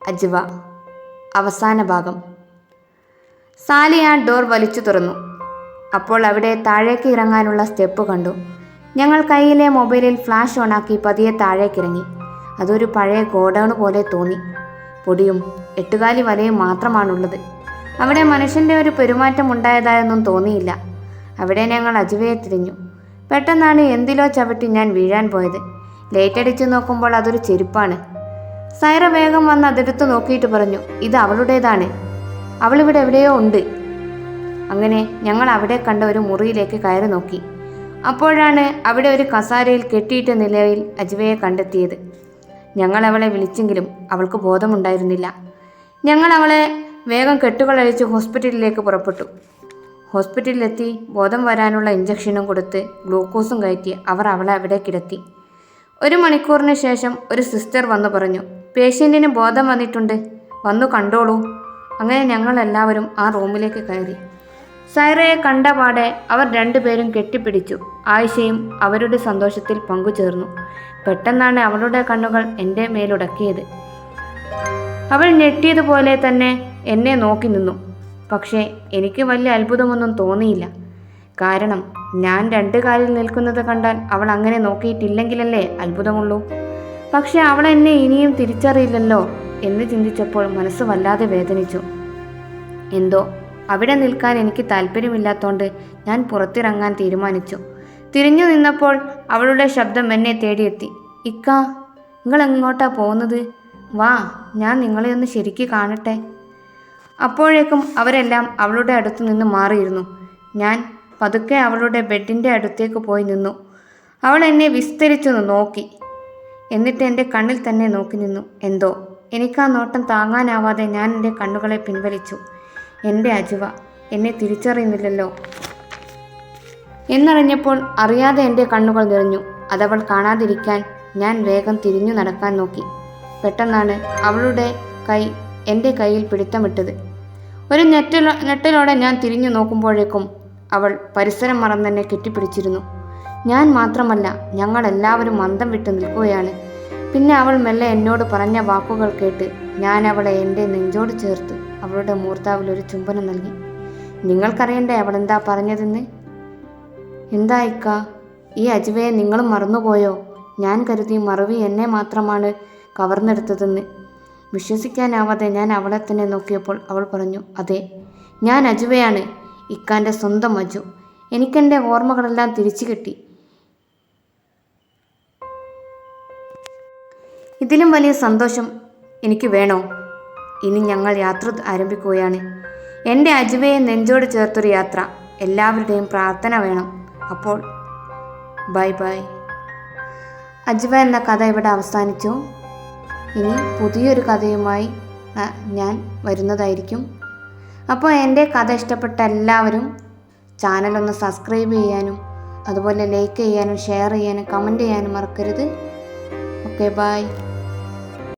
അജ്വ. അവസാന ഭാഗം. സാലി ആ ഡോർ വലിച്ചു തുറന്നു. അപ്പോൾ അവിടെ താഴേക്ക് ഇറങ്ങാനുള്ള സ്റ്റെപ്പ് കണ്ടു. ഞങ്ങൾ കയ്യിലെ മൊബൈലിൽ ഫ്ലാഷ് ഓണാക്കി പതിയെ താഴേക്കിറങ്ങി. അതൊരു പഴയ ഗോഡൗൺ പോലെ തോന്നി. പൊടിയും 8 വലയും മാത്രമാണുള്ളത്. അവിടെ മനുഷ്യൻ്റെ ഒരു പെരുമാറ്റം ഉണ്ടായതായൊന്നും തോന്നിയില്ല. അവിടെ ഞങ്ങൾ അജ്വയെ തിരിഞ്ഞു. പെട്ടെന്നാണ് എന്തിലോ ചവിട്ടി ഞാൻ വീഴാൻ പോയത്. ലൈറ്റ് അടിച്ചു നോക്കുമ്പോൾ അതൊരു ചെരുപ്പാണ്. സൈറ വേഗം വന്ന് അതെടുത്ത് നോക്കിയിട്ട് പറഞ്ഞു, ഇത് അവളുടേതാണ്, അവളിവിടെ എവിടെയോ ഉണ്ട്. അങ്ങനെ ഞങ്ങൾ അവിടെ കണ്ട ഒരു മുറിയിലേക്ക് കയറി നോക്കി. അപ്പോഴാണ് അവിടെ ഒരു കസാരയിൽ കെട്ടിയിട്ട നിലയിൽ അജ്വയെ കണ്ടെത്തിയത്. ഞങ്ങൾ അവളെ വിളിച്ചെങ്കിലും അവൾക്ക് ബോധമുണ്ടായിരുന്നില്ല. ഞങ്ങൾ അവളെ വേഗം കെട്ടുകളഴിച്ച് ഹോസ്പിറ്റലിലേക്ക് പുറപ്പെട്ടു. ഹോസ്പിറ്റലിലെത്തി ബോധം വരാനുള്ള ഇഞ്ചക്ഷനും കൊടുത്ത് ഗ്ലൂക്കോസും കയറ്റി അവർ അവളെ അവിടെ കിടത്തി. 1 മണിക്കൂറിന് ശേഷം ഒരു സിസ്റ്റർ വന്നു പറഞ്ഞു, പേഷ്യൻറ്റിന് ബോധം വന്നിട്ടുണ്ട്, വന്നു കണ്ടോളൂ. അങ്ങനെ ഞങ്ങൾ എല്ലാവരും ആ റൂമിലേക്ക് കയറി. സൈറയെ കണ്ട പാടെ അവർ 2 പേരും കെട്ടിപ്പിടിച്ചു. ആയിഷയും അവരുടെ സന്തോഷത്തിൽ പങ്കുചേർന്നു. പെട്ടെന്നാണ് അവളുടെ കണ്ണുകൾ എൻ്റെ മേലുടക്കിയത്. അവൾ ഞെട്ടിയതുപോലെ തന്നെ എന്നെ നോക്കി നിന്നു. പക്ഷേ എനിക്ക് വലിയ അത്ഭുതമൊന്നും തോന്നിയില്ല. കാരണം ഞാൻ 2 കാലിൽ നിൽക്കുന്നത് കണ്ടാൽ അവൾ അങ്ങനെ നോക്കിയിട്ടില്ലെങ്കിലല്ലേ അത്ഭുതമുള്ളൂ. പക്ഷെ അവൾ എന്നെ ഇനിയും തിരിച്ചറിയില്ലല്ലോ എന്ന് ചിന്തിച്ചപ്പോൾ മനസ്സ് വല്ലാതെ വേദനിച്ചു. എന്തോ അവിടെ നിൽക്കാൻ എനിക്ക് താല്പര്യമില്ലാത്തോണ്ട് ഞാൻ പുറത്തിറങ്ങാൻ തീരുമാനിച്ചു. തിരിഞ്ഞു നിന്നപ്പോൾ അവളുടെ ശബ്ദം എന്നെ തേടിയെത്തി. ഇക്ക, നിങ്ങൾ എങ്ങോട്ടാ പോകുന്നത്? വാ, ഞാൻ നിങ്ങളെ ഒന്ന് ശരിക്ക് കാണട്ടെ. അപ്പോഴേക്കും അവരെല്ലാം അവളുടെ അടുത്തു നിന്ന് മാറിയിരുന്നു. ഞാൻ പതുക്കെ അവളുടെ ബെഡിൻ്റെ അടുത്തേക്ക് പോയി നിന്നു. അവൾ എന്നെ വിസ്തരിച്ചു നോക്കി. എന്നിട്ട് എൻ്റെ കണ്ണിൽ തന്നെ നോക്കി നിന്നു. എന്തോ എനിക്കാ നോട്ടം താങ്ങാനാവാതെ ഞാൻ എൻ്റെ കണ്ണുകളെ പിൻവലിച്ചു. എൻ്റെ അജ്വ എന്നെ തിരിച്ചറിയുന്നില്ലല്ലോ എന്നറിഞ്ഞപ്പോൾ അറിയാതെ എൻ്റെ കണ്ണുകൾ നിറഞ്ഞു. അതവൾ കാണാതിരിക്കാൻ ഞാൻ വേഗം തിരിഞ്ഞു നടക്കാൻ നോക്കി. പെട്ടെന്നാണ് അവളുടെ കൈ എൻ്റെ കയ്യിൽ പിടുത്തമിട്ടത്. ഒരു ഞെട്ടലോടെ ഞാൻ തിരിഞ്ഞു നോക്കുമ്പോഴേക്കും അവൾ പരിസരം മറന്നെന്നെ കെട്ടിപ്പിടിച്ചിരുന്നു. ഞാൻ മാത്രമല്ല, ഞങ്ങളെല്ലാവരും മന്ദം വിട്ട് നിൽക്കുകയാണ്. പിന്നെ അവൾ മെല്ലെ എന്നോട് പറഞ്ഞ വാക്കുകൾ കേട്ട് ഞാൻ അവളെ എൻ്റെ നെഞ്ചോട് ചേർത്ത് അവളുടെ മൂർത്താവിൽ ഒരു ചുംബനം നൽകി. നിങ്ങൾക്കറിയണ്ടേ അവൾ എന്താ പറഞ്ഞതെന്ന്? എന്താ ഇക്ക, ഈ അജ്വയെ നിങ്ങളും മറന്നുപോയോ? ഞാൻ കരുതി മറവി എന്നെ മാത്രമാണ് കവർന്നെടുത്തതെന്ന്. വിശ്വസിക്കാനാവാതെ ഞാൻ അവളെ തന്നെ നോക്കിയപ്പോൾ അവൾ പറഞ്ഞു, അതെ, ഞാൻ അജ്വയാണ്, ഇക്കാൻ്റെ സ്വന്തം അജു. എനിക്കെൻ്റെ ഓർമ്മകളെല്ലാം തിരിച്ചു കിട്ടി. ഇതിലും വലിയ സന്തോഷം എനിക്ക് വേണോ? ഇനി ഞങ്ങൾ യാത്ര ആരംഭിക്കുകയാണ്. എൻ്റെ അജ്വയെ നെഞ്ചോട് ചേർത്തൊരു യാത്ര. എല്ലാവരുടെയും പ്രാർത്ഥന വേണം. അപ്പോൾ ബൈ ബൈ. അജ്വ എന്ന കഥ ഇവിടെ അവസാനിച്ചു. ഇനി പുതിയൊരു കഥയുമായി ഞാൻ വരുന്നതായിരിക്കും. അപ്പോൾ എൻ്റെ കഥ ഇഷ്ടപ്പെട്ട എല്ലാവരും ചാനലൊന്ന് സബ്സ്ക്രൈബ് ചെയ്യാനും അതുപോലെ ലൈക്ക് ചെയ്യാനും ഷെയർ ചെയ്യാനും കമൻറ്റ് ചെയ്യാനും മറക്കരുത്. Okay, by.